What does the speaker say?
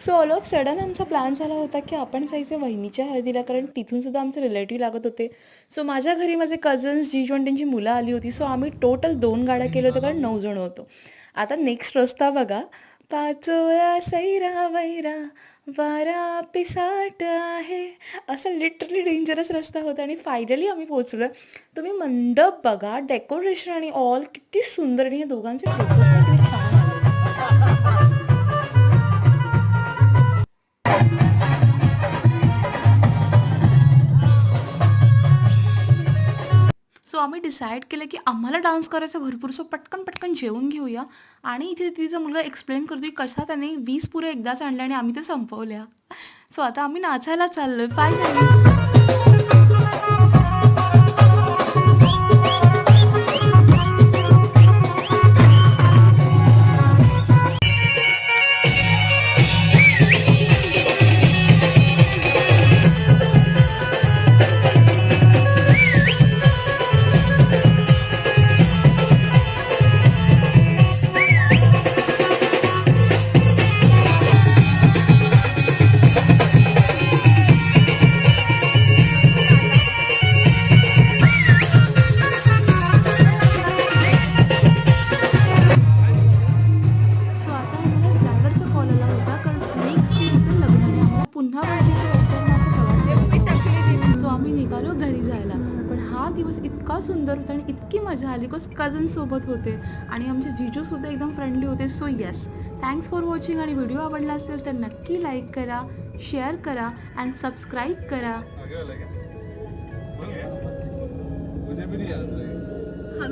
So all of sudden आमचा plan झाला होता की आपण जायचे वहिनीच्या हळदीला, कारण तिथूनसुद्धा आमचे रिलेटिव्ह लागत होते. सो माझ्या घरी माझे कझन्स, जीजू आणि त्यांची मुलं आली होती. सो आम्ही टोटल 2 गाड्या केल्या होत्या, कारण 9 जण होतो. आता नेक्स्ट रस्ता बघा, पाचोळा सैरा वैरा वारा पिसाट आहे, असं लिटरली डेंजरस रस्ता होता. आणि फायनली आम्ही पोहोचलो. तुम्ही मंडप बघा, डेकोरेशन आणि ऑल किती सुंदर, आणि या दोघांचे फोटोज पण किती छान आले. सो आम्ही डिसाईड केलं की आम्हाला डान्स करायचा भरपूर. सो पटकन पटकन जेवून घेऊया. आणि इथे तिचा मुलगा एक्सप्लेन करतोय कसा त्याने 20 पुऱ्या एकदाच आणल्या आणि आम्ही ते संपवल्या. सो आता आम्ही नाचायला चाललोय फायनली. सो आता आम्हाला ड्रायव्हरचा कॉल आला होता, कारण नेक्स्ट डे होतं लग्न आणि आम्हाला पुन्हा वर्धेच्या उतरण्याचा प्रवास करायचा होता. सो आम्ही निघालो घरी जायला. पण हा दिवस इतका सुंदर होता आणि इतकी मजा आली, बिकॉज कझन्ससोबत होते आणि आमचे जीजूसुद्धा एकदम फ्रेंडली होते. So yes, thanks for watching. आणि व्हिडिओ आवडला असेल तर नक्की लाईक करा, शेअर करा अँड सबस्क्राईब करा. मुझे भी नहीं याद भाई.